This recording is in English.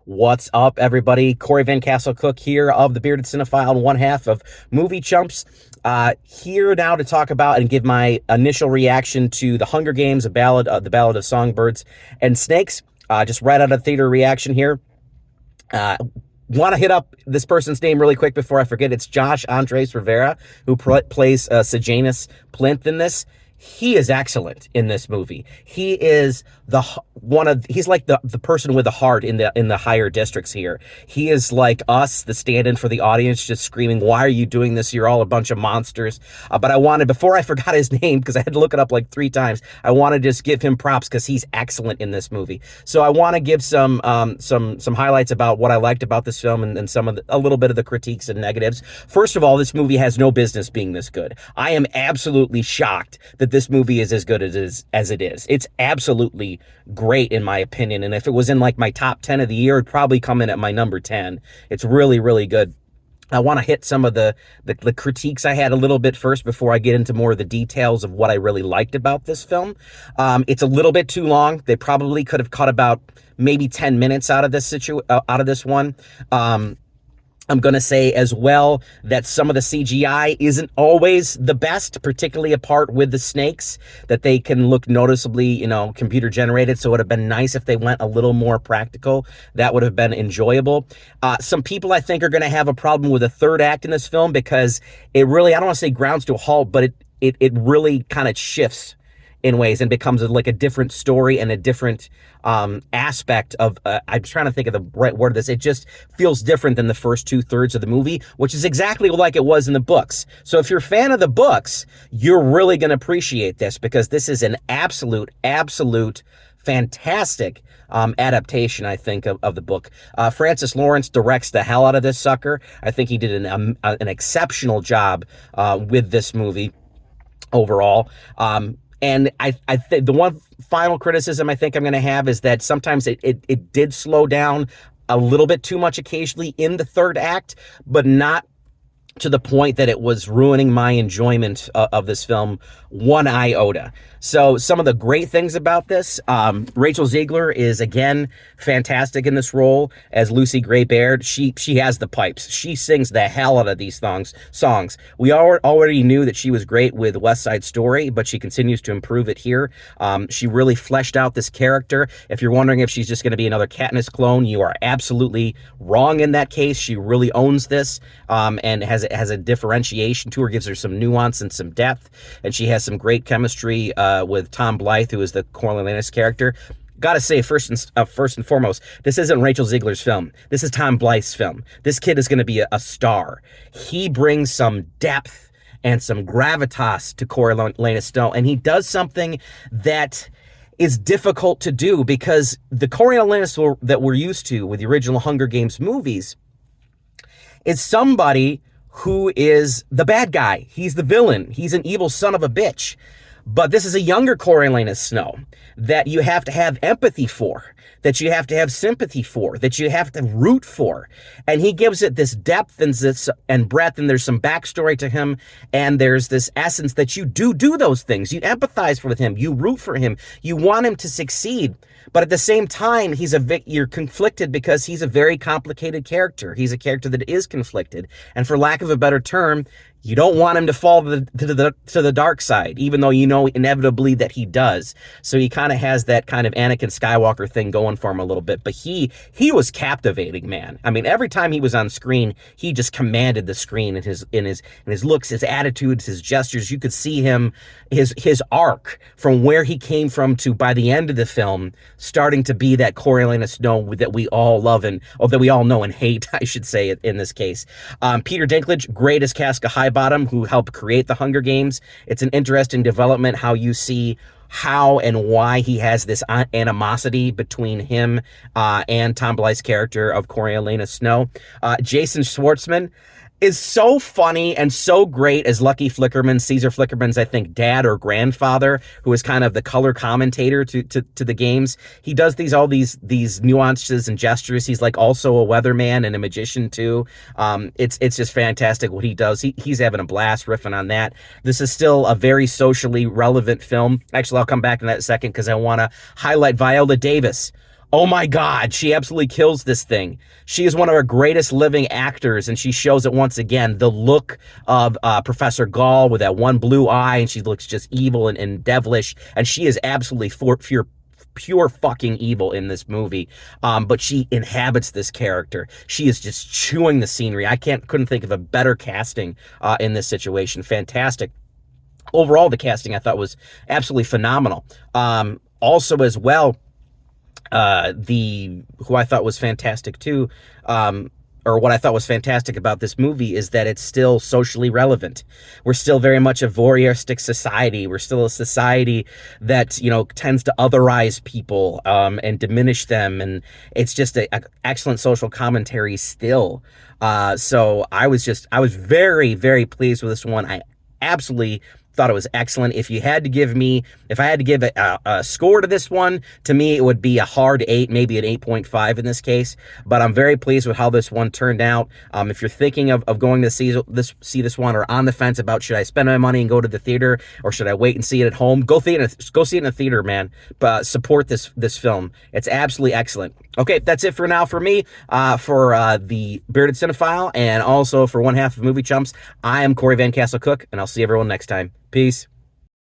What's up, everybody? Corey Van Castle Cook here of the Bearded Cinephile and one half of Movie Chumps. Here now to talk about and give my initial reaction to The Hunger Games, the Ballad of Songbirds and Snakes. Just right out of theater reaction here. Want to hit up this person's name really quick before I forget. It's Josh Andres Rivera, who plays Sejanus Plinth in this. He is excellent in this movie. He is he's like the person with the heart in the higher districts here. He is like us, the stand-in for the audience, just screaming, "Why are you doing this? You're all a bunch of monsters." But I wanted, before I forgot his name, because I had to look it up like 3 times, I want to just give him props because he's excellent in this movie. So I want to give some highlights about what I liked about this film and a little bit of the critiques and negatives. First of all, this movie has no business being this good. I am absolutely shocked that this movie is as good as it is. It's absolutely great in my opinion, and if it was in like my top 10 of the year, it'd probably come in at my number 10. It's really, really good. I want to hit some of the critiques I had a little bit first before I get into more of the details of what I really liked about this film. It's a little bit too long. They probably could have cut about maybe 10 minutes out of this one. I'm going to say as well that some of the CGI isn't always the best, particularly apart with the snakes, that they can look noticeably, computer generated. So it would have been nice if they went a little more practical. That would have been enjoyable. Some people I think are going to have a problem with the third act in this film because it really, I don't want to say grounds to a halt, but it really kind of shifts in ways and becomes like a different story and a different aspect of, I'm trying to think of the right word of this. It just feels different than the first 2/3 of the movie, which is exactly like it was in the books. So if you're a fan of the books, you're really going to appreciate this because this is an absolute fantastic adaptation, I think, of the book. Francis Lawrence directs the hell out of this sucker. I think he did an exceptional job with this movie overall. And I think the one final criticism I think I'm going to have is that sometimes it did slow down a little bit too much occasionally in the third act, but not to the point that it was ruining my enjoyment of this film one iota. So some of the great things about this, Rachel Zegler is again fantastic in this role as Lucy Gray Baird. She has the pipes. She sings the hell out of these songs. We already knew that she was great with West Side Story, but she continues to improve it here. She really fleshed out this character. If you're wondering if she's just going to be another Katniss clone, you are absolutely wrong in that case. She really owns this and has a differentiation to her, gives her some nuance and some depth, and she has some great chemistry with Tom Blythe, who is the Coriolanus character. Gotta say, first and foremost, this isn't Rachel Zegler's film. This is Tom Blythe's film. This kid is going to be a star. He brings some depth and some gravitas to Coriolanus Snow, and he does something that is difficult to do because the Coriolanus that we're used to with the original Hunger Games movies is somebody who is the bad guy. He's the villain. He's an evil son of a bitch. But this is a younger Coriolanus Snow that you have to have empathy for, that you have to have sympathy for, that you have to root for. And he gives it this depth and breadth, and there's some backstory to him, and there's this essence that you do those things. You empathize with him. You root for him. You want him to succeed. But at the same time, you're conflicted because he's a very complicated character. He's a character that is conflicted. And for lack of a better term, you don't want him to fall to the dark side, even though you know inevitably that he does. So he kind of has that kind of Anakin Skywalker thing going for him a little bit. But he was captivating, man. I mean, every time he was on screen, he just commanded the screen in his looks, his attitudes, his gestures. You could see him, his arc from where he came from to by the end of the film, starting to be that Coriolanus Snow that we all love that we all know and hate, I should say, in this case. Peter Dinklage, great as Casca Highbottom, who helped create the Hunger Games. It's an interesting development how you see how and why he has this animosity between him and Tom Blythe's character of Coriolanus Snow. Jason Schwartzman is so funny and so great as Lucky Flickerman, Caesar Flickerman's, I think, dad or grandfather, who is kind of the color commentator to the games. He does all these nuances and gestures. He's like also a weatherman and a magician too. It's just fantastic what he does. He's having a blast riffing on that. This is still a very socially relevant film. Actually, I'll come back to that in a second because I want to highlight Viola Davis. Oh my God, she absolutely kills this thing. She is one of our greatest living actors, and she shows it once again. The look of Professor Gall with that one blue eye, and she looks just evil and devilish, and she is absolutely pure fucking evil in this movie. But she inhabits this character. She is just chewing the scenery. Couldn't think of a better casting in this situation. Fantastic. Overall, the casting I thought was absolutely phenomenal. Also, as well, the who I thought was fantastic too, or what I thought was fantastic about this movie is that it's still socially relevant. We're still very much a voyeuristic society. We're still a society that, you know, tends to otherize people and diminish them, and it's just a excellent social commentary still. So I was very, very pleased with this one. I absolutely thought it was excellent. If I had to give a score to this one, to me it would be a hard 8, maybe an 8.5 in this case. But I'm very pleased with how this one turned out. If you're thinking of going to see this one, or on the fence about should I spend my money and go to the theater, or should I wait and see it at home, go see it in a theater, man. But support this film. It's absolutely excellent. Okay, that's it for now for me, for the Bearded Cinephile, and also for one half of Movie Chumps. I am Corey Van Castle Cook, and I'll see everyone next time. Peace.